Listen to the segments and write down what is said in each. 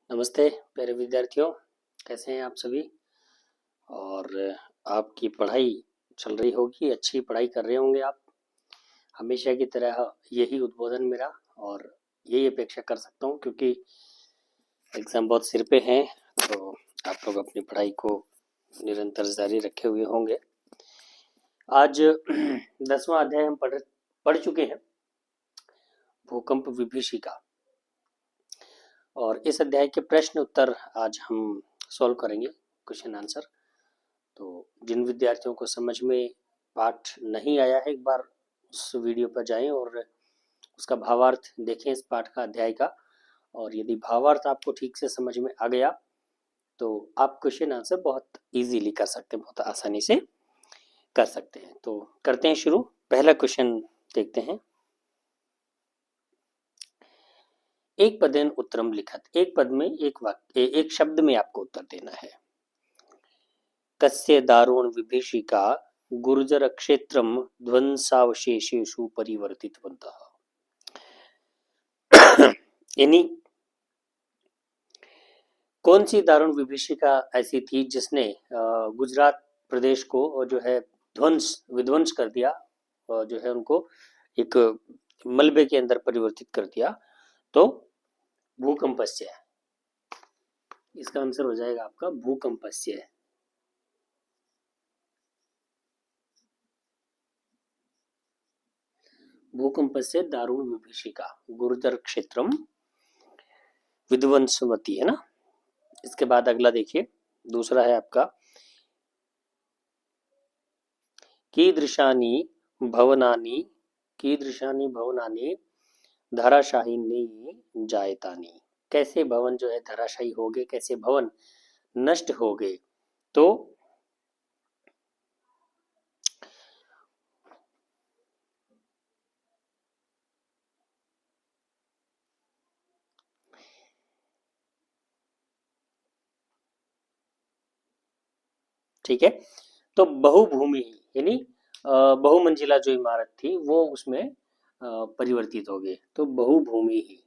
नमस्ते प्यारे विद्यार्थियों, कैसे हैं आप सभी। और आपकी पढ़ाई चल रही होगी, अच्छी पढ़ाई कर रहे होंगे आप। हमेशा की तरह यही उद्बोधन मेरा, और यही अपेक्षा कर सकता हूँ क्योंकि एग्ज़ाम बहुत सिर पे हैं। तो आप लोग अपनी पढ़ाई को निरंतर जारी रखे हुए होंगे। आज 10वां अध्याय हम पढ़ चुके हैं, भूकंप विभीषिका। और इस अध्याय के प्रश्न उत्तर आज हम सॉल्व करेंगे, क्वेश्चन आंसर। तो जिन विद्यार्थियों को समझ में पाठ नहीं आया है, एक बार उस वीडियो पर जाएं और उसका भावार्थ देखें इस पाठ का, अध्याय का। और यदि भावार्थ आपको ठीक से समझ में आ गया तो आप क्वेश्चन आंसर बहुत इजीली कर सकते हैं, बहुत आसानी से कर सकते हैं। तो करते हैं शुरू। पहला क्वेश्चन देखते हैं। एक पदेन उत्तरम लिखत, एक पद में एक वाक्य, एक शब्द में आपको उत्तर देना है। कस्य दारुण विभीषिका गुर्जर क्षेत्रम ध्वंसावशेषेषु परिवर्तितवन्तः। यानी कौन सी दारुण विभीषिका ऐसी थी जिसने गुजरात प्रदेश को जो है विध्वंस कर दिया, और जो है उनको एक मलबे के अंदर परिवर्तित कर दिया। तो भूकंपस्य, इसका आंसर हो जाएगा आपका भूकंपस्य। भूकंपस्य दारुण विभीषिका गुर्जर क्षेत्रम विध्वंसवती, है ना। इसके बाद अगला देखिए, दूसरा है आपका कीदृशानि भवनानि, कीदृशानि भवनानि धराशायिनी जायतानि। कैसे भवन जो है धराशायी हो गए, कैसे भवन नष्ट हो गए। तो ठीक है, तो बहुभूमि यानी बहुमंजिला जो इमारत थी वो उसमें परिवर्तित हो गए। तो बहुभूमि ही,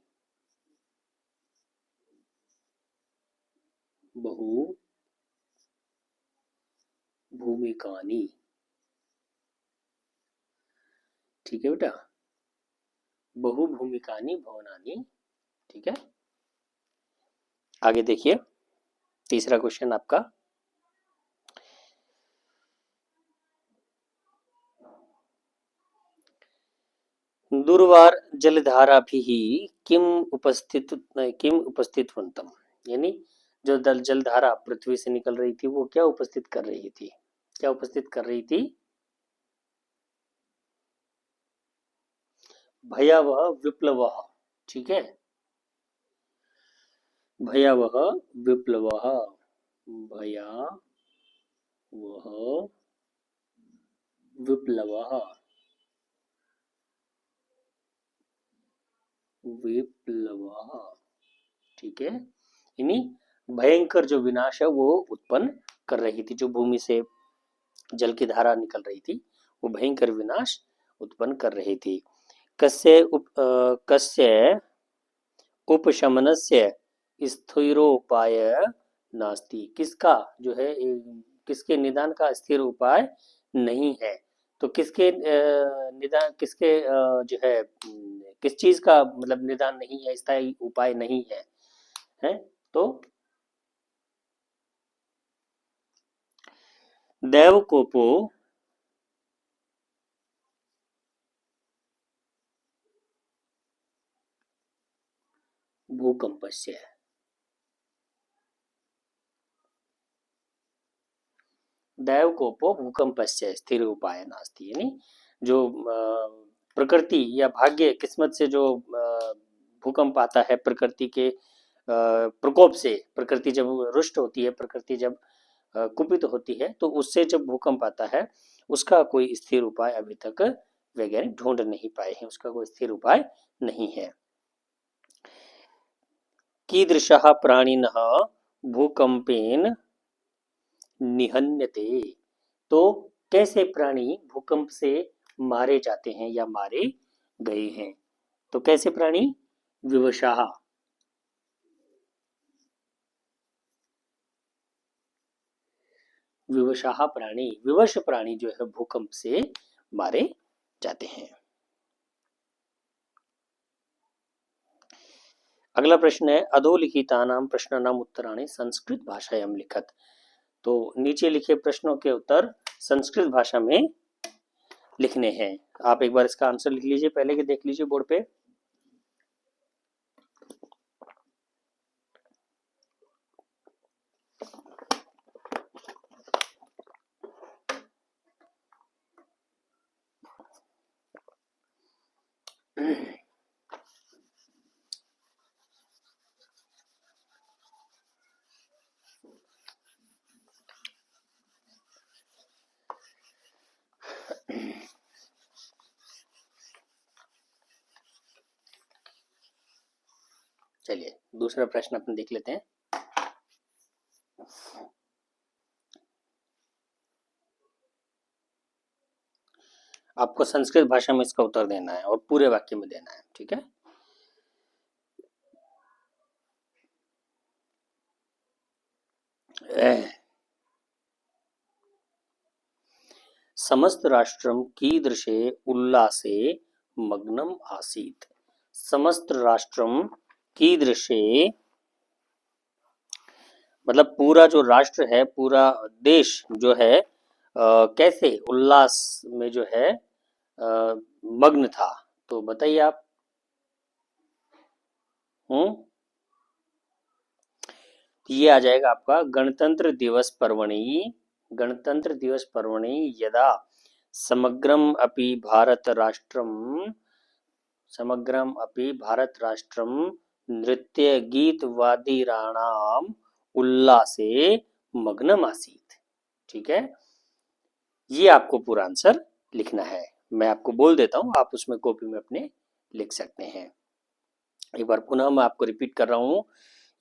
बहुभूमिकानि। ठीक है बेटा, बहुभूमिकानि भवनानि। ठीक है, आगे देखिए तीसरा क्वेश्चन आपका। दुर्वार जलधाराभिः किम उपस्थितवन्तम। यानी जो जलधारा पृथ्वी से निकल रही थी वो क्या उपस्थित कर रही थी, क्या उपस्थित कर रही थी। भयावह विप्लव। ठीक है, भयावह विप्लव, भयावह विप्लव, विप्लव। ठीक है, यानी भयंकर जो विनाश है वो उत्पन्न कर रही थी। जो भूमि से जल की धारा निकल रही थी वो भयंकर विनाश उत्पन्न कर रही थी। कस्य उपशमनस्य स्थिरोपाय नास्ति। किसका जो है किसके निदान का स्थिर उपाय नहीं है। तो किसके निदान, किसके जो है किस चीज का मतलब निदान नहीं है, स्थायी उपाय नहीं है, है। तो दैवकोपो भूकंपस्य, दैवकोपो भूकंपस्य स्थिर उपाय नास्ति। यानी जो प्रकृति या भाग्य किस्मत से जो भूकंप आता है, प्रकृति के प्रकोप से, प्रकृति जब रुष्ट होती है, प्रकृति जब कुपित होती है, तो उससे जब भूकंप आता है उसका कोई स्थिर उपाय अभी तक वैज्ञानिक ढूंढ नहीं पाए हैं, उसका कोई स्थिर उपाय नहीं है। कीदृशः प्राणिनः भूकंपेन निहन्यते। तो कैसे प्राणी भूकंप से मारे जाते हैं या मारे गए हैं। तो कैसे प्राणी, विवशाः, विवशाह प्राणी, विवश प्राणी जो है भूकंप से मारे जाते हैं। अगला प्रश्न है अधोलिखितानां प्रश्नानां उत्तराणि संस्कृत भाषायां लिखत। तो नीचे लिखे प्रश्नों के उत्तर संस्कृत भाषा में लिखने हैं। आप एक बार इसका आंसर लिख लीजिए, पहले के देख लीजिए बोर्ड पे। चलिए दूसरा प्रश्न अपन देख लेते हैं। आपको संस्कृत भाषा में इसका उत्तर देना है और पूरे वाक्य में देना है, ठीक है। समस्त राष्ट्रम कीदृशे उल्लासे मग्नम आसीत। समस्त राष्ट्रम कीदृशे मतलब पूरा जो राष्ट्र है, पूरा देश जो है कैसे उल्लास में जो है मग्न था। तो बताइए आप। ये आ जाएगा आपका गणतंत्र दिवस पर्वणि। गणतंत्र दिवस पर्वणि यदा समग्रम अपि भारत राष्ट्रम नृत्य गीत वादिराणाम उल्लासे मग्नम आसीत। ठीक है, ये आपको पूरा आंसर लिखना है। मैं आपको बोल देता हूं, आप उसमें कॉपी में अपने लिख सकते हैं। एक बार पुनः मैं आपको रिपीट कर रहा हूं।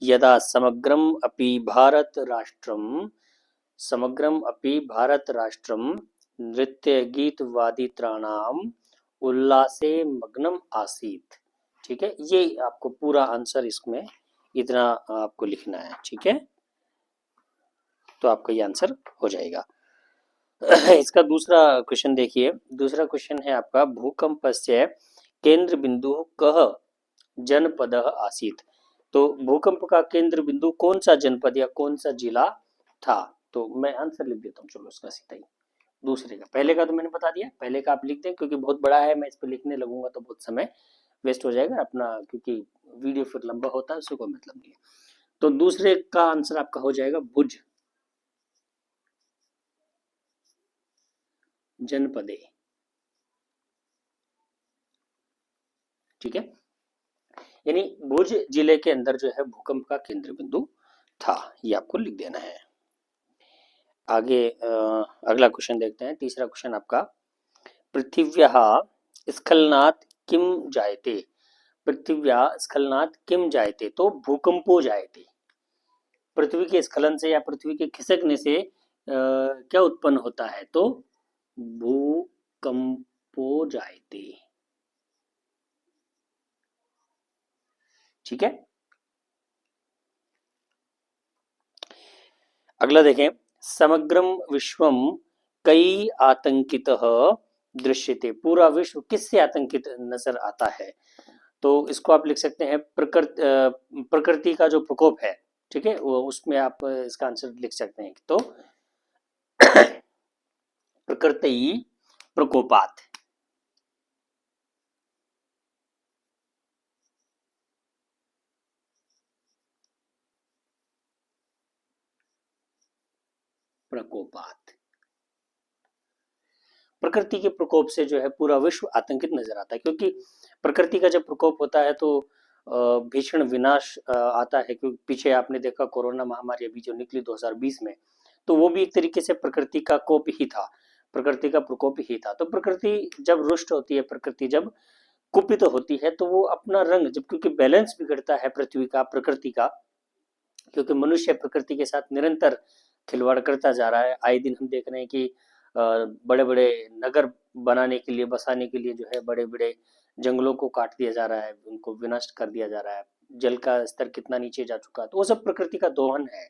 यदा समग्रम अपि भारत राष्ट्रम नृत्य गीत वादित्राणाम उल्लासे मग्नम आसीत। ठीक है, ये आपको पूरा आंसर इसमें इतना आपको लिखना है। ठीक है, तो आपका ये आंसर हो जाएगा। इसका दूसरा क्वेश्चन देखिए। दूसरा क्वेश्चन है आपका भूकंपस्य केंद्र बिंदु कः जनपदः आसीत। तो भूकंप का केंद्र बिंदु कौन सा जनपद या कौन सा जिला था। तो मैं आंसर लिख देता हूँ, चलो उसका सीधा ही। दूसरे का, पहले का तो मैंने बता दिया, पहले का आप लिख दें क्योंकि बहुत बड़ा है, मैं इस पर लिखने लगूंगा तो बहुत समय वेस्ट हो जाएगा अपना, क्योंकि वीडियो फिर लंबा होता है, उससे कोई मतलब नहीं। तो दूसरे का आंसर आपका हो जाएगा भुज जनपदे। ठीक है, यानी भुज जिले के अंदर जो है भूकंप का केंद्र बिंदु था, ये आपको लिख देना है। आगे अगला क्वेश्चन देखते हैं। तीसरा क्वेश्चन आपका पृथिव्याः स्खलनात् किम जायते। पृथिव्याः स्खलनात् किम जायते, तो भूकंपो जायते। पृथ्वी के स्खलन से या पृथ्वी के खिसकने से क्या उत्पन्न होता है, तो भूकंपो जायते। ठीक है, अगला देखें। समग्रम विश्वम कई आतंकितः दृश्यते। पूरा विश्व किससे आतंकित नजर आता है। तो इसको आप लिख सकते हैं प्रकृति का जो प्रकोप है। ठीक है, वो उसमें आप इसका आंसर लिख सकते हैं। तो प्रकृति प्रकोपात। प्रकोपात, प्रकृति के प्रकोप से जो है पूरा विश्व आतंकित नजर आता है। क्योंकि प्रकृति का जब प्रकोप होता है तो भीषण विनाश आता है। क्योंकि पीछे आपने देखा कोरोना महामारी अभी जो निकली 2020 में, तो वो भी एक तरीके से प्रकृति का कोप ही था, प्रकृति का प्रकोप ही था। तो प्रकृति जब रुष्ट होती है, प्रकृति जब कुपित होती है, तो वो अपना रंग जब, क्योंकि बैलेंस बिगड़ता है पृथ्वी का, प्रकृति का, क्योंकि मनुष्य प्रकृति के साथ निरंतर खिलवाड़ करता जा रहा है। आए दिन हम देख रहे हैं कि बड़े बड़े नगर बनाने के लिए, बसाने के लिए जो है बड़े बड़े जंगलों को काट दिया जा रहा है, उनको विनष्ट कर दिया जा रहा है। जल का स्तर कितना नीचे जा चुका है, तो वो सब प्रकृति का दोहन है।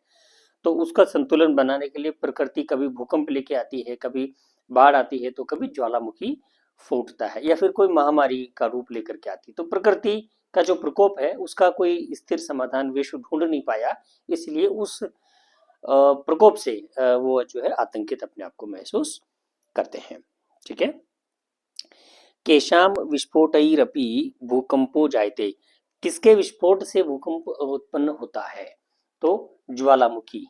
तो उसका संतुलन बनाने के लिए प्रकृति कभी भूकंप लेके आती है, कभी बाढ़ आती है, तो कभी ज्वालामुखी फूटता है, या फिर कोई महामारी का रूप लेकर के आती है। तो प्रकृति का जो प्रकोप है उसका कोई स्थिर समाधान विश्व ढूंढ नहीं पाया, इसलिए उस प्रकोप से वो जो है आतंकित अपने आप को महसूस करते हैं। ठीक है। केशाम विस्फोटैरपि भूकंपो जायते, किसके विस्फोट से भूकंप उत्पन्न होता है? तो ज्वालामुखी।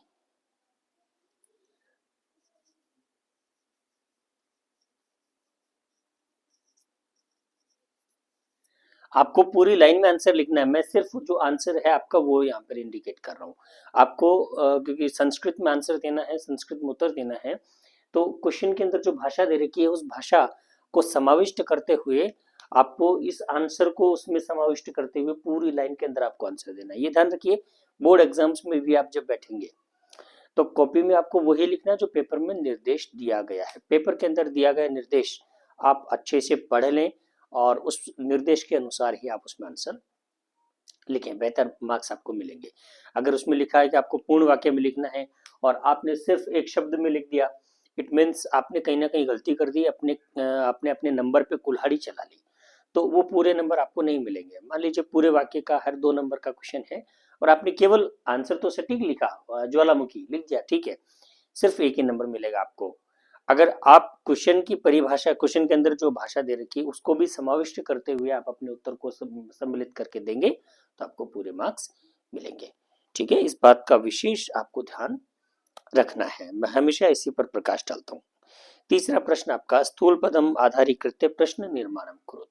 आपको पूरी लाइन में आंसर लिखना है, मैं सिर्फ जो आंसर है आपका वो यहाँ पर इंडिकेट कर रहा हूँ आपको, क्योंकि संस्कृत में आंसर देना है, संस्कृत में उत्तर देना है, तो क्वेश्चन के अंदर जो भाषा दे रखी है उस भाषा को समाविष्ट करते हुए आपको इस आंसर को उसमें समाविष्ट करते हुए पूरी लाइन के अंदर आपको आंसर देना है। ये ध्यान रखिए, बोर्ड एग्जाम्स में भी आप जब बैठेंगे तो कॉपी में आपको वही लिखना है जो पेपर में निर्देश दिया गया है। पेपर के अंदर दिया गया निर्देश आप अच्छे से पढ़ लें और उस निर्देश के अनुसार ही आप उसमें आंसर लिखें, बेहतर मार्क्स आपको मिलेंगे। अगर उसमें लिखा है कि आपको पूर्ण वाक्य में लिखना है और आपने सिर्फ एक शब्द में लिख दिया, इट मीन्स आपने कहीं ना कहीं गलती कर दी, अपने अपने नंबर पे कुल्हाड़ी चला ली, तो वो पूरे नंबर आपको नहीं मिलेंगे। मान लीजिए पूरे वाक्य का हर 2 नंबर का क्वेश्चन है और आपने केवल आंसर तो सटीक लिखा, ज्वालामुखी लिख दिया, ठीक है, सिर्फ एक ही नंबर मिलेगा आपको। अगर आप क्वेश्चन की परिभाषा, क्वेश्चन के अंदर जो भाषा दे रखी है उसको भी समाविष्ट करते हुए आप अपने उत्तर को सम्मिलित करके देंगे तो आपको पूरे मार्क्स मिलेंगे। ठीक है, इस बात का विशेष आपको ध्यान रखना है, मैं हमेशा इसी पर प्रकाश डालता हूँ। तीसरा प्रश्न आपका, स्थूल पदम आधारीकृत्य प्रश्न निर्माणम कुरुत,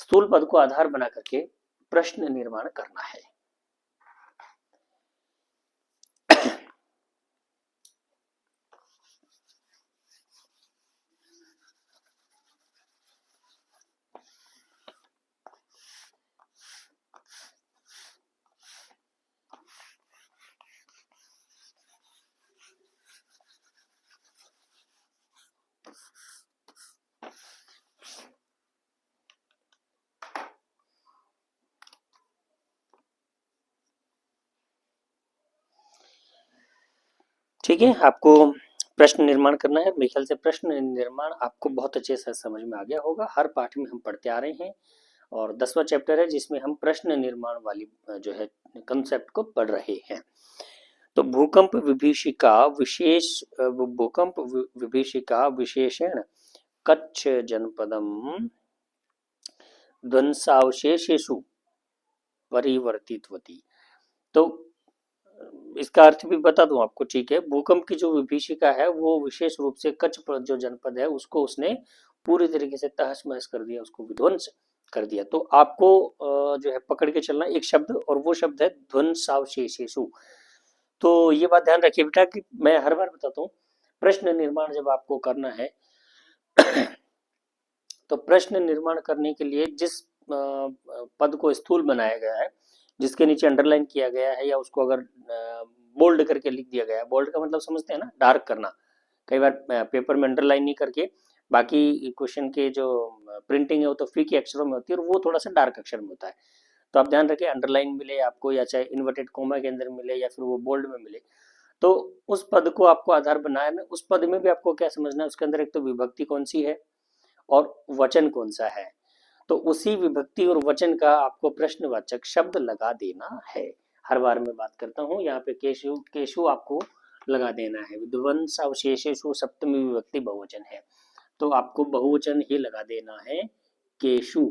स्थूल पद को आधार बना करके प्रश्न निर्माण करना है। ठीक है, आपको प्रश्न निर्माण करना है। मेरे ख्याल से प्रश्न निर्माण आपको बहुत अच्छे से समझ में आ गया होगा, हर पाठ में हम पढ़ते आ रहे हैं और 10वां चैप्टर है जिसमें हम प्रश्न निर्माण वाली जो है कंसेप्ट को पढ़ रहे हैं। तो भूकंप विभीषिका विशेष, भूकंप विभीषिका विशेषण कच्छ जनपदम ध्वंसावशेषेषु परिवर्तितवती। तो इसका अर्थ भी बता दूं आपको, ठीक है। भूकंप की जो विभीषिका है वो विशेष रूप से कच्छ जो जनपद है उसको उसने पूरी तरीके से तहस महस कर दिया, उसको विध्वंस कर दिया। तो आपको जो है पकड़ के चलना एक शब्द, और वो शब्द है ध्वंसावशेषेषु। तो ये बात ध्यान रखिए बेटा कि मैं हर बार बताता हूँ, प्रश्न निर्माण जब आपको करना है तो प्रश्न निर्माण करने के लिए जिस पद को स्थूल बनाया गया है, जिसके नीचे अंडरलाइन किया गया है, या उसको अगर बोल्ड करके लिख दिया गया है, बोल्ड का मतलब समझते हैं ना, डार्क करना। कई बार पेपर में अंडरलाइन नहीं करके बाकी क्वेश्चन के जो प्रिंटिंग है वो तो फीके अक्षरों में होती है और वो थोड़ा सा डार्क अक्षर में होता है। तो आप ध्यान रखें, अंडरलाइन मिले आपको या चाहे इन्वर्टेड कोमा के अंदर मिले या फिर वो बोल्ड में मिले, तो उस पद को आपको आधार बनाना है। उस पद में भी आपको क्या समझना है, उसके अंदर एक तो विभक्ति कौन सी है और वचन कौन सा है, तो उसी विभक्ति और वचन का आपको प्रश्नवाचक शब्द लगा देना है। हर बार मैं बात करता हूँ, यहाँ पे केशु केशु आपको लगा देना है। विध्वंस अवशेषेषु सप्तमी विभक्ति बहुवचन है, तो आपको बहुवचन ही लगा देना है, केशु।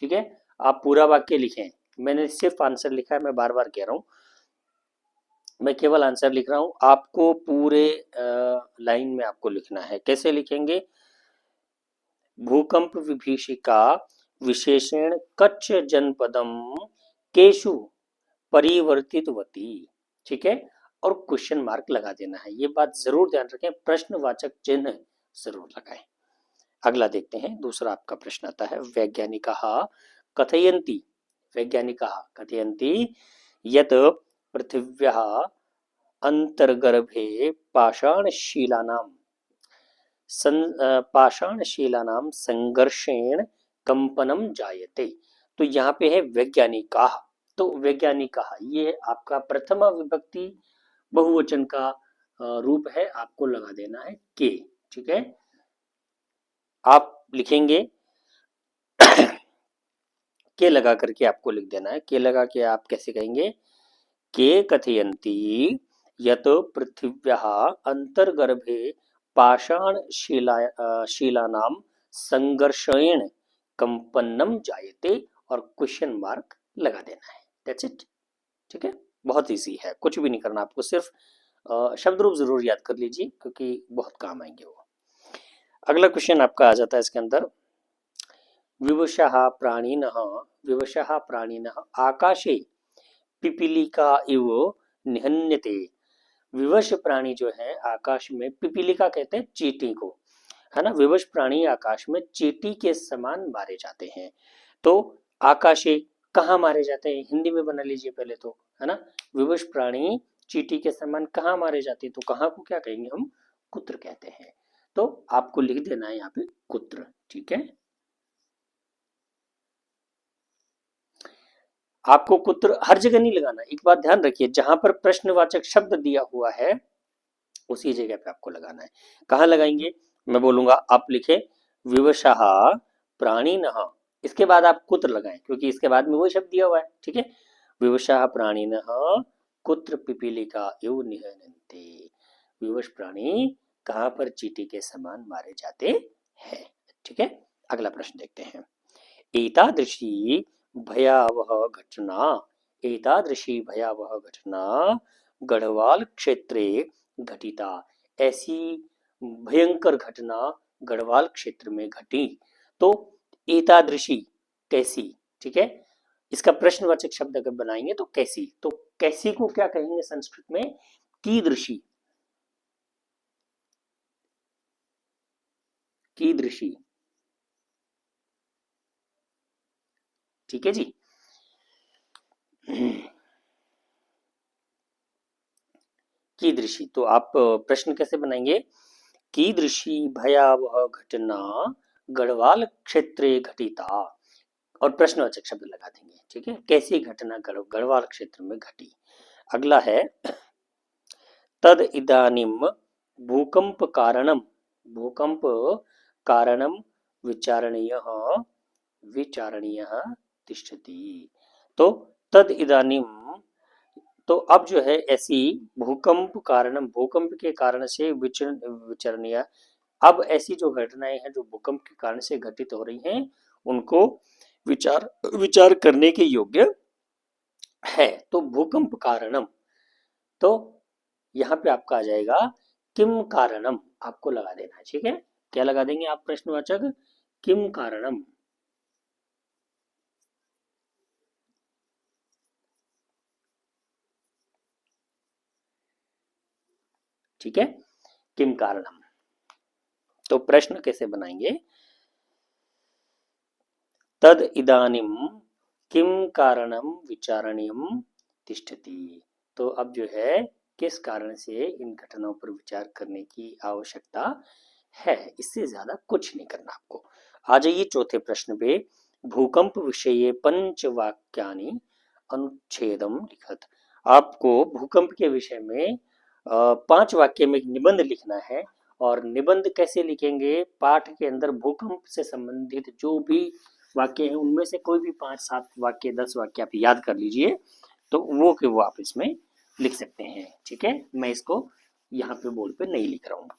ठीक है, आप पूरा वाक्य लिखें, मैंने सिर्फ आंसर लिखा है, मैं बार बार कह रहा हूँ, मैं केवल आंसर लिख रहा हूँ, आपको पूरे लाइन में आपको लिखना है। कैसे लिखेंगे? भूकंप विभीषिका विशेषण कच्छ जनपदम केशु परिवर्तितवती। ठीक है, और क्वेश्चन मार्क लगा देना है, ये बात जरूर ध्यान रखें, प्रश्नवाचक चिन्ह जरूर लगाएं। अगला देखते हैं, दूसरा आपका प्रश्न आता है, वैज्ञानिक कथयन्ति, वैज्ञानिक कथयन्ति यत पृथिव्याः अंतर्गर्भे पाषाणशीलानां पाषाणशीलानां संघर्षेण कंपनम जायते। तो यहाँ पे है वैज्ञानिका, तो वैज्ञानिक ये आपका प्रथमा विभक्ति बहुवचन का रूप है, आपको लगा देना है के। ठीक है, आप लिखेंगे के लगा करके आपको लिख देना है। के लगा के आप कैसे कहेंगे, के कथयन्ति यत पृथिव्याः अंतर्गर्भे पाषाण शिलानां संघर्षेण कंपनम जायते, और क्वेश्चन मार्क लगा देना है। That's it. ठीक है, बहुत इजी है, कुछ भी नहीं करना आपको, सिर्फ शब्द रूप जरूर याद कर लीजिए क्योंकि बहुत काम आएंगे वो। अगला क्वेश्चन आपका आ जाता है इसके अंदर, विवशः प्राणिनः आकाशे पिपीलिका इव निहन्यते। विवश प्राणी जो है आकाश में, पिपीलिका कहते हैं चींटी को, है ना। विवश प्राणी आकाश में चींटी के समान मारे जाते हैं। तो आकाशे कहाँ मारे जाते हैं, हिंदी में बना लीजिए पहले तो, है ना। विवश प्राणी चींटी के समान कहाँ मारे जाते हैं, तो कहाँ को क्या कहेंगे हम, कुत्र कहते हैं। तो आपको लिख देना है यहाँ पे कुत्र। ठीक है, आपको कुत्र हर जगह नहीं लगाना, एक बात ध्यान रखिए, जहां पर प्रश्नवाचक शब्द दिया हुआ है उसी जगह पे आपको लगाना है। कहाँ लगाएंगे, मैं बोलूंगा, आप लिखे विवशः प्राणिनः, इसके बाद आप कुत्र लगाएं क्योंकि इसके बाद में वही शब्द दिया हुआ है। ठीक है, विवशः प्राणिनः कुत्र पिपीलिका इव निहन्यन्ते। विवश प्राणी कहाँ पर चींटी के समान मारे जाते हैं। ठीक है, अगला प्रश्न देखते हैं। एतादृशी भयावह घटना, एतादृशी भयावह घटना गढ़वाल क्षेत्रे घटिता। ऐसी भयंकर घटना गढ़वाल क्षेत्र में घटी। तो एतादृशी कैसी, ठीक है, इसका प्रश्नवाचक शब्द अगर बनाएंगे तो कैसी, तो कैसी को क्या कहेंगे संस्कृत में, कीदृशी। कीदृशी, ठीक है जी। कीदृशी, तो आप प्रश्न कैसे बनाएंगे, कीदृशी भयावह घटना गढ़वाल क्षेत्रे घटिता, और प्रश्नवाचक शब्द लगा देंगे। ठीक है, कैसी घटना गढ़वाल क्षेत्र में घटी। अगला है, तद इदानीम भूकंप कारणम, भूकंप कारणम विचारणीय विचारणीय तिष्ठति। तो तद इदानीम, तो अब जो है ऐसी भूकंप कारणम, भूकंप के कारण से विचरणीय, अब ऐसी जो घटनाएं हैं जो भूकंप के कारण से घटित हो रही हैं उनको विचार विचार करने के योग्य है। तो भूकंप कारणम, तो यहाँ पे आपका आ जाएगा किम कारणम, आपको लगा देना है। ठीक है, क्या लगा देंगे आप प्रश्नवाचक, किम कारणम। ठीक है, किम कारणम। तो प्रश्न कैसे बनाएंगे, तद इदानीम किम कारणम विचारणीयम तिष्ठति। तो अब जो है किस कारण से इन घटनाओं पर विचार करने की आवश्यकता है, इससे ज्यादा कुछ नहीं करना आपको। आ जाइए चौथे प्रश्न पे, भूकंप विषये पंचवाक्यानि अनुच्छेदम लिखत। आपको भूकंप के विषय में 5 वाक्य में एक निबंध लिखना है। और निबंध कैसे लिखेंगे, पाठ के अंदर भूकंप से संबंधित जो भी वाक्य हैं उनमें से कोई भी 5-7 वाक्य, 10 वाक्य आप याद कर लीजिए, तो वो आप इसमें लिख सकते हैं। ठीक है, मैं इसको यहाँ पे बोर्ड पे नहीं लिख रहा हूँ,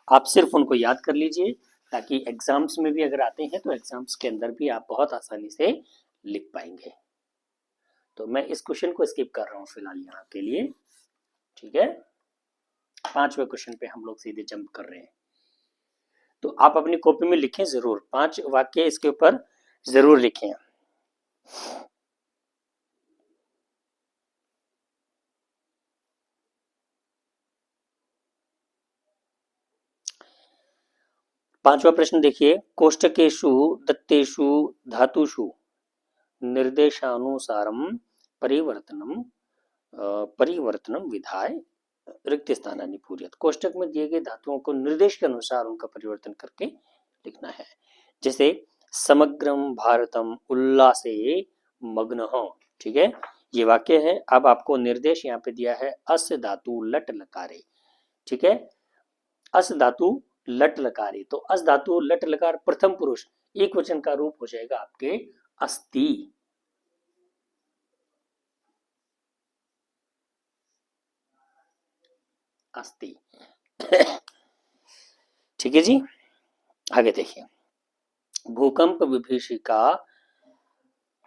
आप सिर्फ उनको याद कर लीजिए ताकि एग्जाम्स में भी अगर आते हैं तो एग्जाम्स के अंदर भी आप बहुत आसानी से लिख पाएंगे। तो मैं इस क्वेश्चन को स्किप कर रहा हूँ फिलहाल यहाँ के लिए। ठीक है, 5वें क्वेश्चन पे हम लोग सीधे जंप कर रहे हैं। तो आप अपनी कॉपी में लिखें जरूर, 5 वाक्य इसके ऊपर जरूर लिखें। पांचवा प्रश्न देखिए, कोष्टकेशु दत्तेषु धातुषु निर्देशानुसारम परिवर्तनम परिवर्तनम विधाय रिक्त स्थानानि पूर्यत। कोष्टक में दिए गए धातुओं को निर्देश के अनुसार उनका परिवर्तन करके लिखना है। जैसे समग्रम भारतम उल्लासे मग्न हो। ठीक है, ये वाक्य है। अब आपको निर्देश यहाँ पे दिया है अस धातु लट लकारे। ठीक है, अस धातु लट लकारे, तो अस धातु लट लकार प्रथम पुरुष एक वचन का रूप हो जाएगा आपके अस्ति। अस्ति। ठीक है जी, आगे देखिए। भूकंप विभीषिका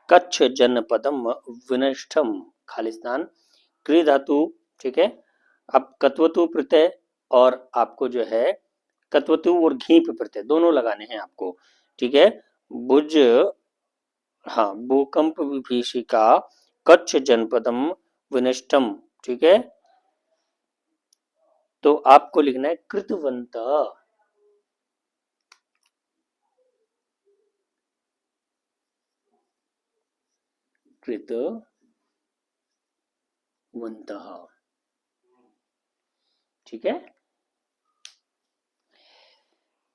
कच्छ जनपदम विनष्टम खालिस्तान क्री धातु। ठीक है, अब कत्वतु प्रत्यय और आपको जो है कत्वतु और घीप प्रत्यय दोनों लगाने हैं आपको। ठीक है, भुज, हाँ, भूकंप विभीषिका कच्छ जनपदम विनष्टम। ठीक है, तो आपको लिखना है कृतवंत। कृतवन्तः। ठीक है,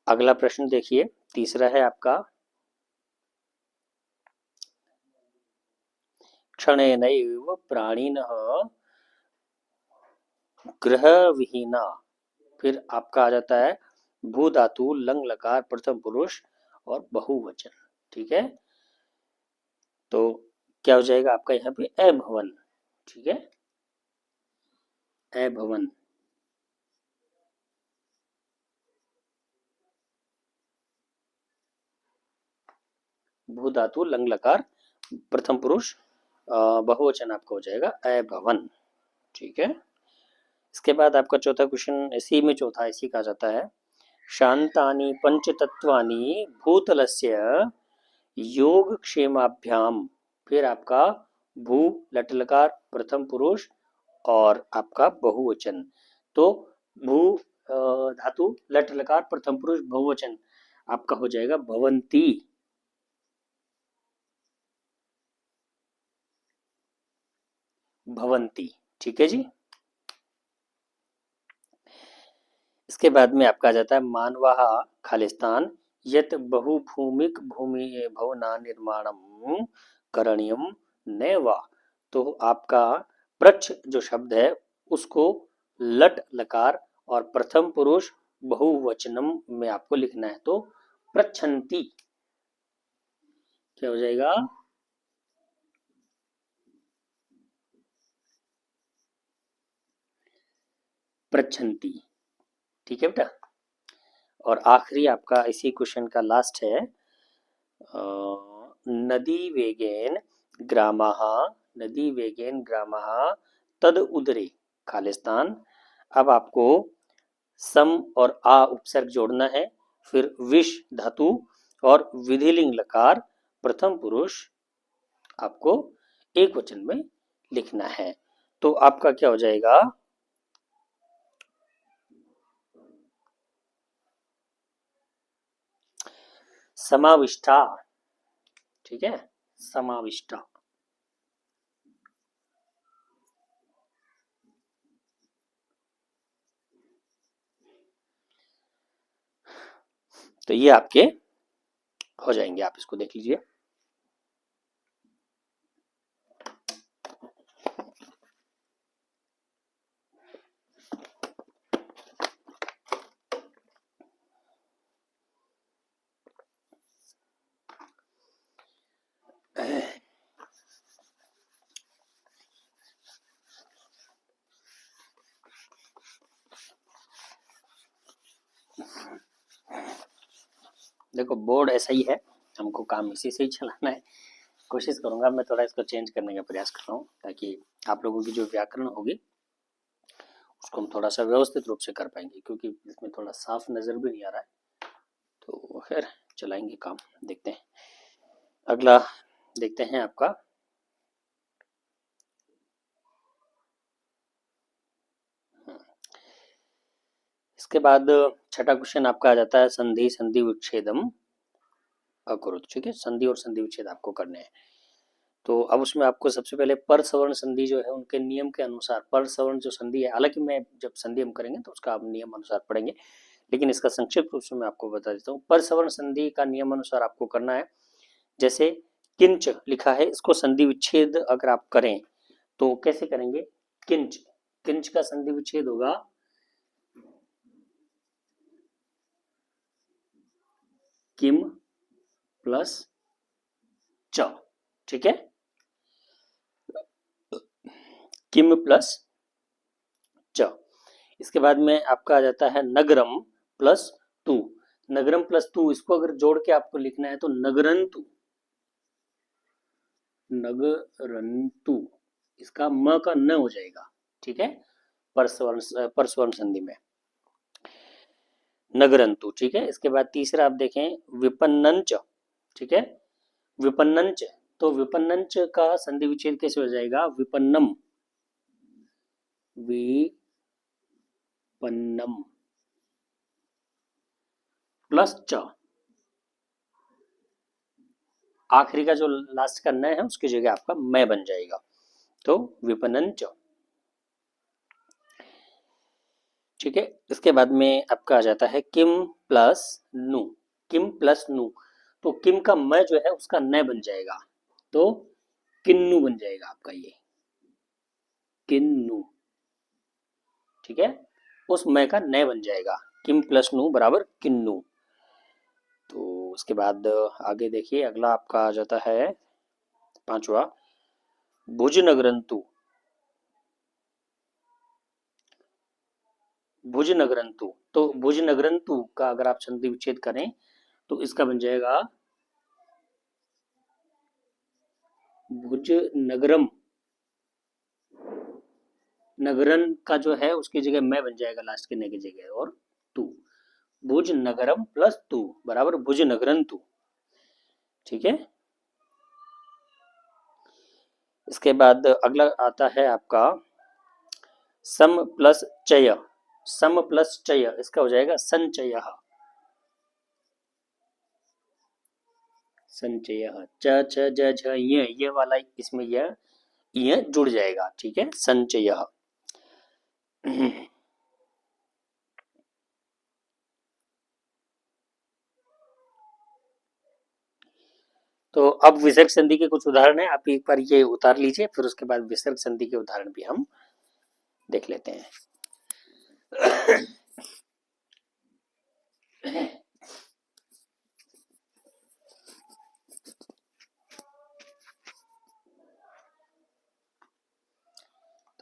अगला प्रश्न देखिए, तीसरा है आपका क्षणेनैव प्राणिनः ग्रह विहीना। फिर आपका आ जाता है भू धातु लंग लकार प्रथम पुरुष और बहुवचन। ठीक है, तो क्या हो जाएगा आपका यहाँ पे अभवन। ठीक है, अभवन। भू धातु लंग लकार प्रथम पुरुष बहुवचन आपका हो जाएगा अभवन। ठीक है, इसके बाद आपका चौथा क्वेश्चन इसी में चौथा इसी का जाता है शांतानि पंचतत्वानि भूतलस्य योगक्षेमाभ्याम। फिर आपका भू लटलकार प्रथम पुरुष और आपका बहुवचन। तो भू धातु लटलकार प्रथम पुरुष बहुवचन आपका हो जाएगा भवंती। भवंती। ठीक है जी, इसके बाद में आपका आ जाता है मानवाः खालिस्तान यत बहुभूमिक भूमि भवना निर्माणम करणीयम नैवा। तो आपका प्रच्छ जो शब्द है उसको लट लकार और प्रथम पुरुष बहुवचनम में आपको लिखना है, तो प्रच्छन्ति क्या हो जाएगा प्रच्छन्ति। ठीक है बेटा, और आखिरी आपका इसी क्वेश्चन का लास्ट है नदी वेगेन ग्रामः, नदी वेगेन ग्रामः तद उदरे खालिस्तान। अब आपको सम और आ उपसर्ग जोड़ना है, फिर विश धातु और विधिलिंग लकार प्रथम पुरुष आपको एक वचन में लिखना है। तो आपका क्या हो जाएगा समाविष्टा। ठीक है, समाविष्टा। तो ये आपके हो जाएंगे, आप इसको देख लीजिए। देखो बोर्ड ऐसा ही है, हमको काम इसी से ही चलाना है। कोशिश करूंगा मैं थोड़ा इसको चेंज करने का प्रयास कर रहा हूँ, ताकि आप लोगों की जो व्याकरण होगी उसको हम थोड़ा सा व्यवस्थित रूप से कर पाएंगे, क्योंकि इसमें थोड़ा साफ नजर भी नहीं आ रहा है। तो खैर चलाएंगे काम, देखते हैं। अगला देखते हैं आपका इसके बाद छठा क्वेश्चन आपका आ जाता है संधि संधि विच्छेदम अकुरुत। ठीक है, संधि और संधि विच्छेद आपको करने हैं। तो अब उसमें आपको सबसे पहले पर सवर्ण संधि जो है उनके नियम के अनुसार पर सवर्ण जो संधि है, हालांकि मैं जब संधि हम करेंगे तो उसका आप नियम अनुसार पढ़ेंगे, लेकिन इसका संक्षिप्त रूप से मैं आपको बता देता हूँ। पर सवर्ण संधि का नियम अनुसार आपको करना है, जैसे किंच लिखा है, इसको संधि विच्छेद अगर आप करें तो कैसे करेंगे? किंच, किंच का संधि विच्छेद होगा किम प्लस च, ठीक है, किम प्लस च। इसके बाद में आपका आ जाता है नगरम प्लस तू। नगरम प्लस तू, इसको अगर जोड़ के आपको लिखना है तो नगरंतु, नगरंतु, इसका म का न हो जाएगा, ठीक है, परस्वर्ण संधि में नगरंतु, ठीक है। इसके बाद तीसरा आप देखें विपन्नंच, ठीक है, विपन्नंच, तो विपन्नंच का संधि विच्छेद कैसे हो जाएगा? विपन्नम, विपन्नम प्लस च, आखिरी का जो लास्ट का न है उसकी जगह आपका मैं बन जाएगा, तो विपणन च, ठीक है। इसके बाद में आपका आ जाता है किम प्लस नु, किम प्लस नु, तो किम का मैं जो है उसका न बन जाएगा, तो किन्नु बन जाएगा आपका ये, किन्नु, ठीक है, उस मैं का न बन जाएगा, किम प्लस नु बराबर किन्नु। तो उसके बाद आगे देखिए, अगला आपका आ जाता है पांचवा भुज नगरंतु, भुज नगरंतु, तो भुज नगरंतु का अगर आप संधि विच्छेद करें तो इसका बन जाएगा भुज नगरम, नगरन का जो है उसकी जगह मैं बन जाएगा लास्ट के ने की जगह, और तू, भुज नगरम प्लस तू बराबर भुज नगरंतु, ठीक है। इसके बाद अगला आता है आपका सम प्लस चय, सम प्लस चय, इसका हो जाएगा संचय, संचय, च छ ज झ ये वाला इसमें ये जुड़ जाएगा, ठीक है, संचय। तो अब विसर्ग संधि के कुछ उदाहरण है, आप एक बार ये उतार लीजिए, फिर उसके बाद विसर्ग संधि के उदाहरण भी हम देख लेते हैं।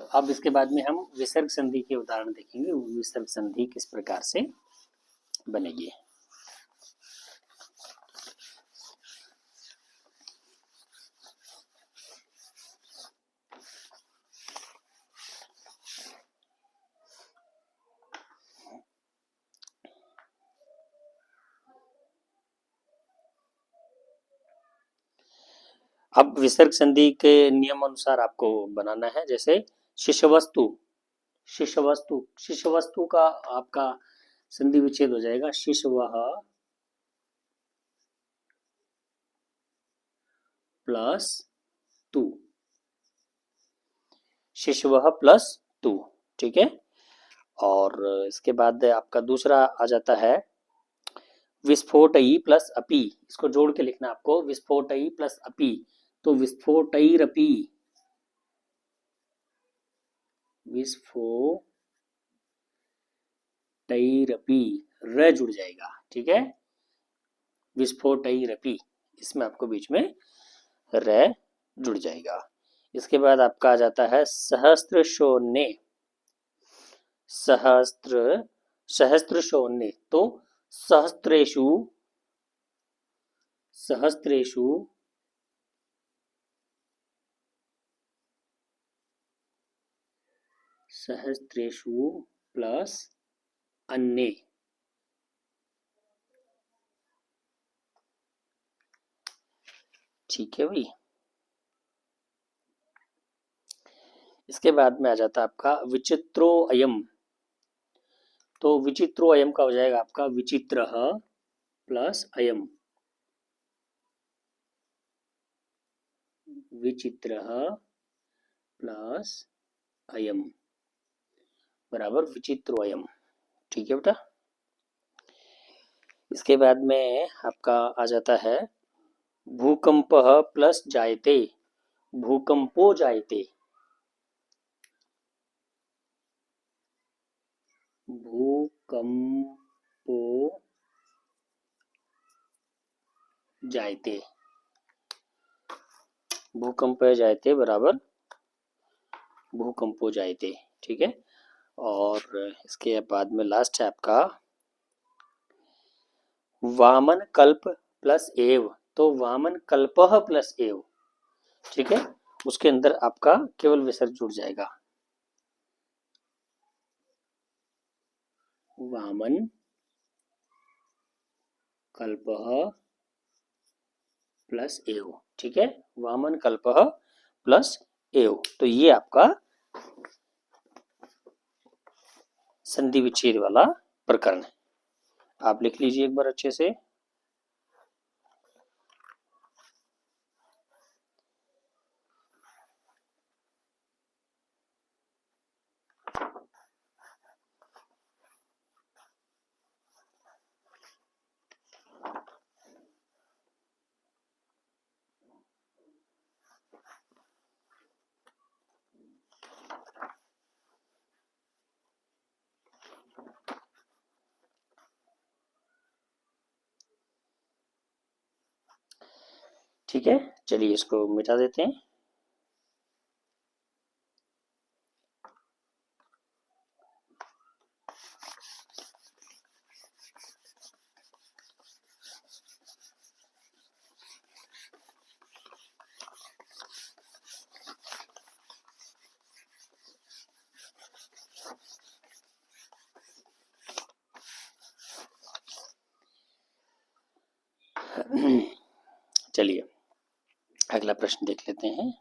तो अब इसके बाद में हम विसर्ग संधि के उदाहरण देखेंगे, विसर्ग संधि किस प्रकार से बनेगी। अब विसर्ग संधि के नियम अनुसार आपको बनाना है, जैसे शिशवस्तु, शिशवस्तु, शिशवस्तु का आपका संधि विच्छेद हो जाएगा शिशवः प्लस तू, शिशवः प्लस तू, ठीक है। और इसके बाद आपका दूसरा आ जाता है विस्फोटई प्लस अपी, इसको जोड़ के लिखना आपको, विस्फोटई प्लस अपी, तो विस्फोटैरपी, विस्फोटैरपी, र जुड़ जाएगा, ठीक है, विस्फोटैरपी, इसमें आपको बीच में र जुड़ जाएगा। इसके बाद आपका आ जाता है सहस्त्र शोने, सहस्त्र, सहस्त्र शोने, तो सहस्त्रेषु, सहस्त्रेषु सहस्त्रेषु प्लस अन्य, ठीक है भाई। इसके बाद में आ जाता है आपका विचित्रो अयम, तो विचित्रो अयम का हो जाएगा आपका विचित्र प्लस अयम, विचित्र प्लस अयम बराबर विचित्रो अयम, ठीक है बेटा। इसके बाद में आपका आ जाता है भूकंपः प्लस जायते, भूकंपो जायते, भूकंपो जायते, भूकंप जायते बराबर भूकंपो जायते। ठीक है। और इसके बाद में लास्ट है आपका वामन कल्प प्लस एव, तो वामन कल्पः प्लस एव। ठीक है। उसके अंदर आपका केवल विसर्ग जुड़ जाएगा, वामन कल्पः प्लस एव। ठीक है। वामन कल्पः प्लस एव, तो ये आपका संधि विच्छेद वाला प्रकरण है। आप लिख लीजिए एक बार अच्छे से। ठीक है, चलिए इसको मिटा देते हैं। चलिए अगला प्रश्न देख लेते हैं।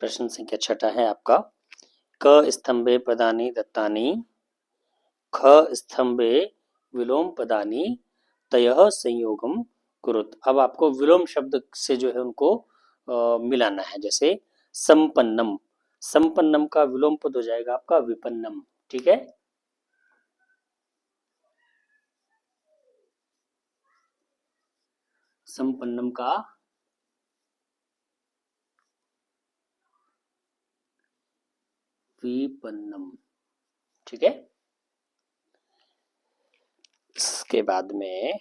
प्रश्न संख्या 6 है आपका, क स्तंभे पदानि दत्तानि, ख स्तंभे विलोम पदानि, तयः संयोगम कुरुत। अब आपको विलोम शब्द से जो है उनको मिलाना है। जैसे संपन्नम, संपन्नम का विलोम पद हो जाएगा आपका विपन्नम। ठीक है। संपन्नम का विपन्नम। ठीक है। इसके बाद में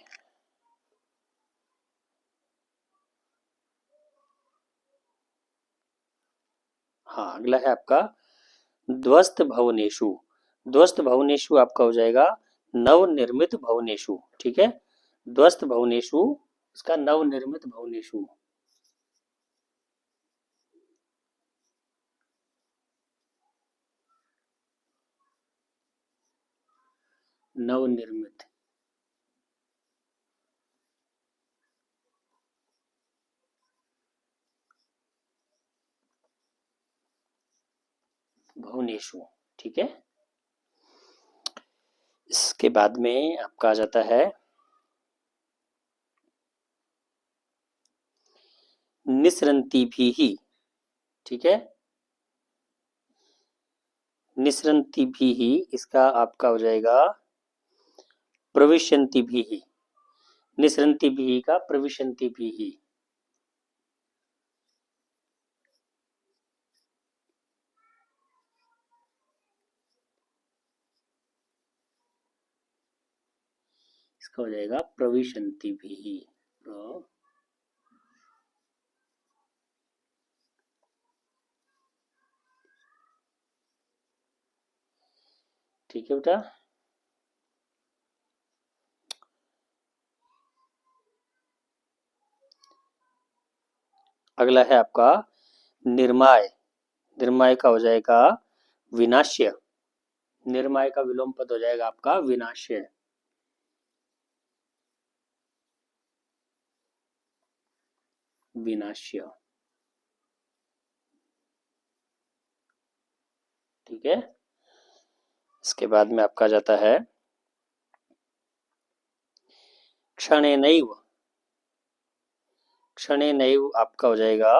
हाँ अगला है आपका ध्वस्त भवनेषु। ध्वस्त भवनेषु आपका हो जाएगा नवनिर्मित भवनेषु। ठीक है। ध्वस्त भवनेषु, इसका नवनिर्मित भवनेषु। नवनिर्मित भुवनेश्वर। ठीक है। इसके बाद में आपका आ जाता है निसरंती भी ही। ठीक है। निसरंती भी ही, इसका आपका हो जाएगा प्रविशंति भी ही। निसरंती भी ही का प्रविशंति भी ही। इसका हो जाएगा प्रविशंति भी ही। ठीक है बेटा। अगला है आपका निर्माय। निर्माय का हो जाएगा विनाश्य। निर्माय का विलोम पद हो जाएगा आपका विनाश्य। विनाश्य। ठीक है। इसके बाद में आपका जाता है क्षणेनैव। क्षणेनैव आपका हो जाएगा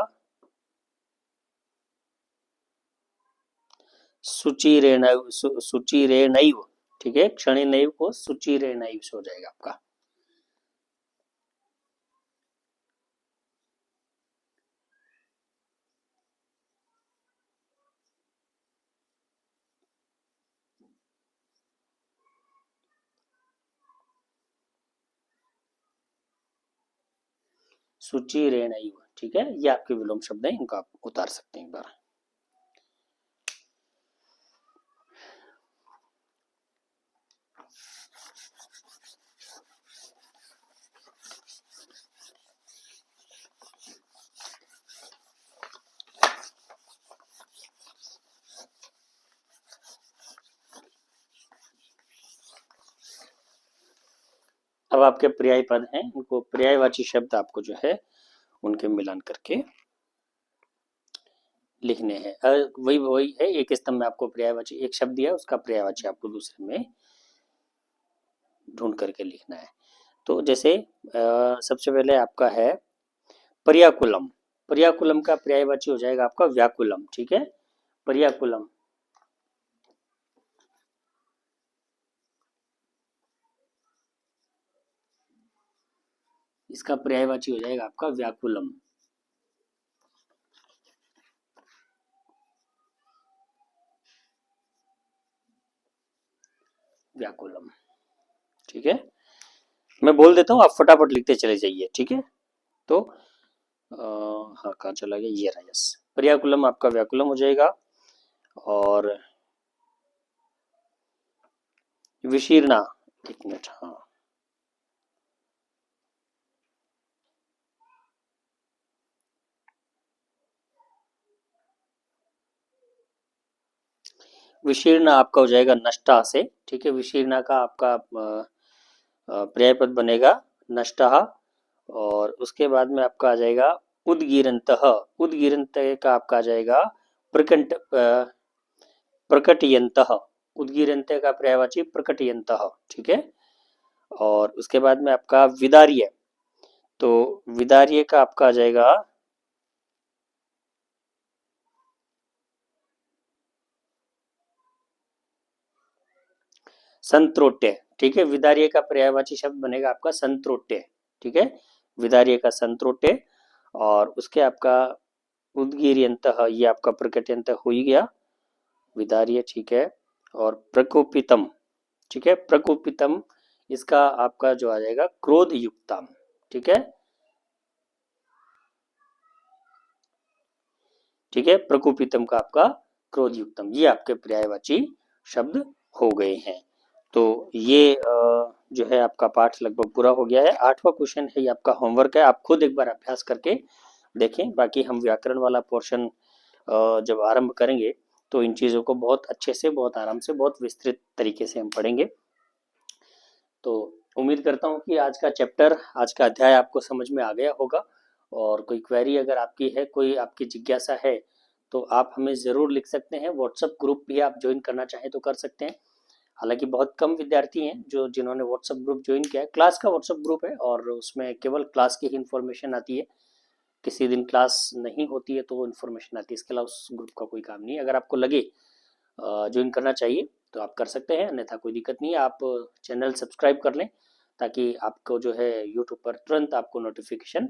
सुचिरेणैव। सुचिरेणैव। ठीक है। क्षणेनैव को सुचिरेणैव से हो जाएगा आपका। सुचिरेणैव, ठीक है, ये आपके विलोम शब्द हैं, इनको आप उतार सकते हैं एक बार। अब आपके पर्याय पद हैं, उनको पर्यायवाची शब्द आपको जो है उनके मिलान करके लिखने हैं। वही वही है, एक स्तंभ में आपको पर्यायवाची एक शब्द दिया, उसका पर्यायवाची आपको दूसरे में ढूंढ करके लिखना है। तो जैसे सबसे पहले आपका है पर्याकुलम। पर्याकुलम का पर्यायवाची हो जाएगा आपका व्याकुलम, ठीक है, पर्याकुलम। इसका पर्यायवाची हो जाएगा आपका व्याकुलम। व्याकुलम, ठीक है, मैं बोल देता हूँ, आप फटाफट लिखते चले जाइए, ठीक है। तो हाँ, कहाँ चला गया, ये रहा, यस, पर्याकुलम आपका व्याकुलम हो जाएगा। और विशीर्णा, एक मिनट, हाँ, विशीर्ण आपका हो जाएगा नष्टा से, ठीक है, विशीर्ण का आपका पर्यायपद बनेगा नष्टः। और उसके बाद में आपका आ जाएगा उद्गीरन्तः। उद्गीरन्तः का आपका आ जाएगा प्रकटयन्तः। उद्गीरन्तः का पर्यायवाची प्रकटयन्तः, ठीक है। और उसके बाद में आपका विदार्य, तो विदार्य का आपका आ जाएगा संत्रोट्य, ठीक है, विदार्य का पर्यायवाची शब्द बनेगा आपका संत्रोट्य, ठीक है, विदार्य का संत्रोट्य। और उसके आपका उद्गीर्यन्तः, ये आपका प्रकटयन्तः हो ही गया, विदार्य, ठीक है। और प्रकोपितम, ठीक है, प्रकोपितम, इसका आपका जो आ जाएगा क्रोध युक्तम, ठीक है, ठीक है, प्रकोपितम का आपका क्रोध युक्तम, ये आपके पर्यायवाची शब्द हो गए हैं। तो ये जो है आपका पाठ लगभग पूरा हो गया है। 8वां क्वेश्चन है, ये आपका होमवर्क है, आप खुद एक बार अभ्यास करके देखें। बाकी हम व्याकरण वाला पोर्शन जब आरंभ करेंगे तो इन चीज़ों को बहुत अच्छे से, बहुत आराम से, बहुत विस्तृत तरीके से हम पढ़ेंगे। तो उम्मीद करता हूँ कि आज का चैप्टर, आज का अध्याय आपको समझ में आ गया होगा। और कोई क्वेरी अगर आपकी है, कोई आपकी जिज्ञासा है, तो आप हमें ज़रूर लिख सकते हैं। व्हाट्सएप ग्रुप भी आप ज्वाइन करना चाहें तो कर सकते हैं। हालांकि बहुत कम विद्यार्थी हैं जो जिन्होंने व्हाट्सएप ग्रुप ज्वाइन किया है। क्लास का व्हाट्सएप ग्रुप है और उसमें केवल क्लास की ही इन्फॉर्मेशन आती है। किसी दिन क्लास नहीं होती है तो वो इन्फॉर्मेशन आती है, इसके अलावा उस ग्रुप का कोई काम नहीं है। अगर आपको लगे ज्वाइन करना चाहिए तो आप कर सकते हैं, अन्यथा कोई दिक्कत नहीं है। आप चैनल सब्सक्राइब कर लें ताकि आपको जो है यूट्यूब पर तुरंत आपको नोटिफिकेशन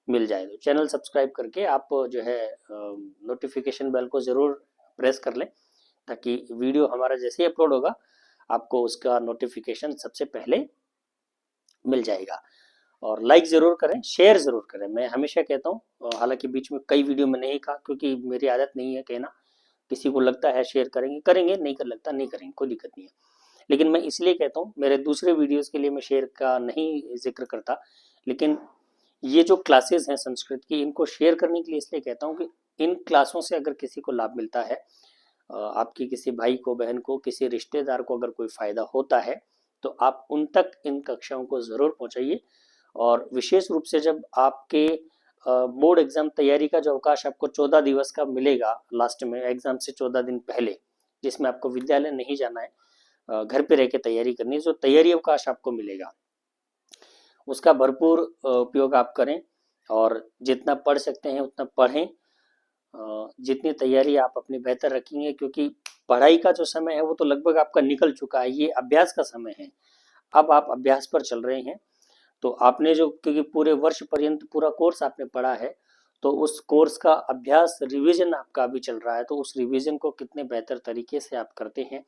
मिल जाए। तो चैनल सब्सक्राइब करके आप जो है नोटिफिकेशन बेल को ज़रूर प्रेस कर लें ताकि वीडियो हमारा जैसे ही अपलोड होगा आपको उसका नोटिफिकेशन सबसे पहले मिल जाएगा। और लाइक ज़रूर करें, शेयर ज़रूर करें। मैं हमेशा कहता हूँ, हालांकि बीच में कई वीडियो में नहीं कहा क्योंकि मेरी आदत नहीं है कहना। किसी को लगता है शेयर करेंगे करेंगे, नहीं कर लगता नहीं करेंगे, कोई दिक्कत नहीं है। लेकिन मैं इसलिए कहता हूँ, मेरे दूसरे वीडियोस के लिए मैं शेयर का नहीं जिक्र करता, लेकिन ये जो क्लासेस हैं संस्कृत की, इनको शेयर करने के लिए इसलिए कहता हूँ कि इन क्लासों से अगर किसी को लाभ मिलता है, आपकी किसी भाई को, बहन को, किसी रिश्तेदार को अगर कोई फायदा होता है तो आप उन तक इन कक्षाओं को ज़रूर पहुँचाइए। और विशेष रूप से जब आपके बोर्ड एग्जाम तैयारी का जो अवकाश आपको 14 दिवस का मिलेगा लास्ट में, एग्जाम से 14 दिन पहले, जिसमें आपको विद्यालय नहीं जाना है, घर पे रह के तैयारी करनी है, जो तैयारी अवकाश आपको मिलेगा उसका भरपूर उपयोग आप करें। और जितना पढ़ सकते हैं उतना पढ़ें। जितनी तैयारी आप अपनी बेहतर रखेंगे, क्योंकि पढ़ाई का जो समय है वो तो लगभग आपका निकल चुका है, ये अभ्यास का समय है। अब आप अभ्यास पर चल रहे हैं। तो आपने जो, क्योंकि पूरे वर्ष पर्यंत पूरा कोर्स आपने पढ़ा है, तो उस कोर्स का अभ्यास, रिवीजन आपका अभी चल रहा है। तो उस रिवीजन को कितने बेहतर तरीके से आप करते हैं,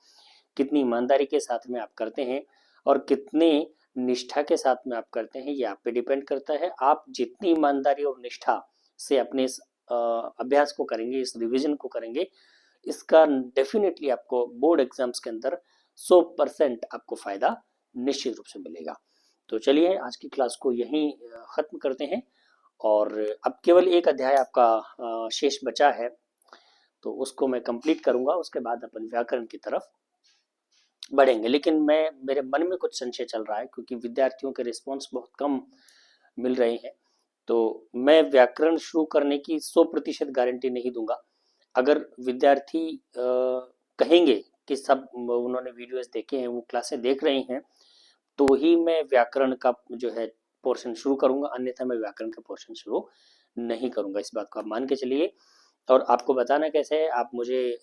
कितनी ईमानदारी के साथ में आप करते हैं और कितने निष्ठा के साथ में आप करते हैं, ये आप पे डिपेंड करता है। आप जितनी ईमानदारी और निष्ठा से अपने इस अभ्यास को करेंगे, इस रिवीजन को करेंगे, इसका डेफिनेटली आपको बोर्ड एग्जाम्स के अंदर 100% आपको फायदा निश्चित रूप से मिलेगा। तो चलिए आज की क्लास को यहीं खत्म करते हैं, और अब केवल एक अध्याय आपका शेष बचा है, तो उसको मैं कंप्लीट करूंगा। उसके बाद अपन व्याकरण की तरफ बढ़ेंगे। लेकिन मेरे मन में कुछ संशय चल रहा है, क्योंकि विद्यार्थियों के रिस्पॉन्स बहुत कम मिल रहे हैं। तो मैं व्याकरण शुरू करने की 100% गारंटी नहीं दूंगा। अगर विद्यार्थी कहेंगे कि सब उन्होंने वीडियोस देखे हैं, वो क्लासें देख रहे हैं, तो ही मैं व्याकरण का जो है पोर्शन शुरू करूंगा, अन्यथा मैं व्याकरण का पोर्शन शुरू नहीं करूंगा। इस बात को आप मान के चलिए। और आपको बताना कैसे है, आप मुझे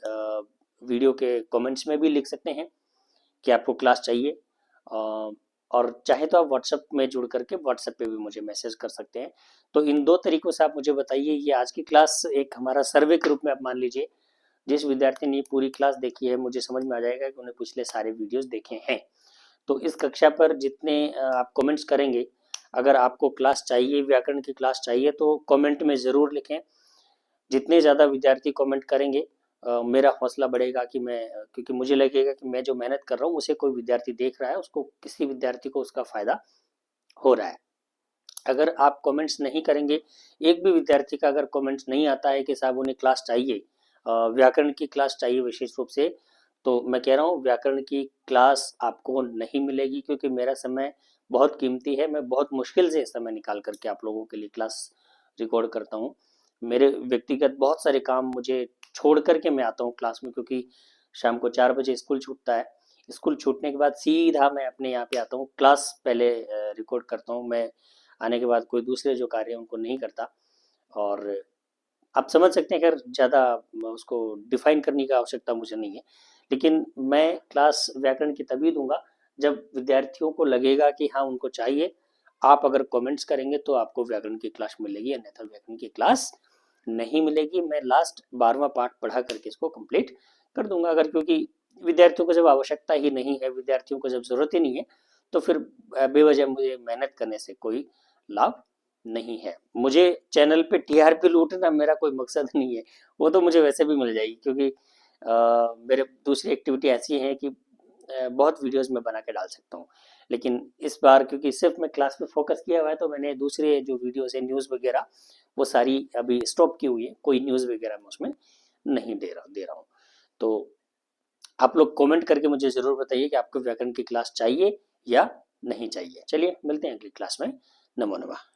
वीडियो के कमेंट्स में भी लिख सकते हैं कि आपको क्लास चाहिए, और चाहे तो आप व्हाट्सएप में जुड़ करके व्हाट्सएप पे भी मुझे मैसेज कर सकते हैं। तो इन दो तरीकों से आप मुझे बताइए। ये आज की क्लास एक हमारा सर्वे के रूप में आप मान लीजिए। जिस विद्यार्थी ने पूरी क्लास देखी है, मुझे समझ में आ जाएगा कि उन्हें पिछले सारे वीडियोस देखे हैं। तो इस कक्षा पर जितने आप कमेंट्स करेंगे, अगर आपको क्लास चाहिए, व्याकरण की क्लास चाहिए, तो कमेंट में ज़रूर लिखें। जितने ज़्यादा विद्यार्थी कमेंट करेंगे, मेरा हौसला बढ़ेगा कि क्योंकि मुझे लगेगा कि मैं जो मेहनत कर रहा हूँ उसे कोई विद्यार्थी देख रहा है, उसको किसी विद्यार्थी को उसका फायदा हो रहा है। अगर आप कमेंट्स नहीं करेंगे, एक भी विद्यार्थी का अगर कमेंट्स नहीं आता है कि साहब उन्हें क्लास चाहिए, व्याकरण की क्लास चाहिए विशेष रूप से, तो मैं कह रहा हूँ व्याकरण की क्लास आपको नहीं मिलेगी, क्योंकि मेरा समय बहुत कीमती है। मैं बहुत मुश्किल से समय निकाल करके आप लोगों के लिए क्लास रिकॉर्ड करता हूँ। मेरे व्यक्तिगत बहुत सारे काम मुझे छोड़ करके मैं आता हूँ क्लास में, क्योंकि शाम को 4 बजे स्कूल छूटता है। स्कूल छूटने के बाद सीधा मैं अपने यहाँ पे आता हूँ, क्लास पहले रिकॉर्ड करता हूँ। मैं आने के बाद कोई दूसरे जो कार्य है उनको नहीं करता। और आप समझ सकते हैं, अगर ज़्यादा उसको डिफाइन करने की आवश्यकता मुझे नहीं है। लेकिन मैं क्लास व्याकरण की तभी दूंगा जब विद्यार्थियों को लगेगा कि हाँ उनको चाहिए। आप अगर कमेंट्स करेंगे तो आपको व्याकरण की क्लास मिलेगी, अन्यथा व्याकरण की क्लास नहीं मिलेगी। मैं लास्ट 12वां पार्ट पढ़ा करके इसको कंप्लीट कर दूंगा। अगर क्योंकि विद्यार्थियों को जब आवश्यकता ही नहीं है, विद्यार्थियों को जब जरूरत ही नहीं है, तो फिर बेवजह मुझे मेहनत करने से कोई लाभ नहीं है। मुझे चैनल पे टीआरपी लूटना मेरा कोई मकसद नहीं है, वो तो मुझे वैसे भी मिल जाएगी, क्योंकि मेरे दूसरी एक्टिविटी ऐसी है कि बहुत वीडियोस में बना के डाल सकता हूँ। लेकिन इस बार क्योंकि सिर्फ मैं क्लास पे फोकस किया हुआ है, तो मैंने दूसरे जो वीडियोस है न्यूज़ वगैरह वो सारी अभी स्टॉप की हुई है। कोई न्यूज़ वगैरह मैं उसमें नहीं दे रहा हूँ। तो आप लोग कमेंट करके मुझे ज़रूर बताइए कि आपको व्याकरण की क्लास चाहिए या नहीं चाहिए। चलिए मिलते हैं अगली क्लास में। नमो नमः।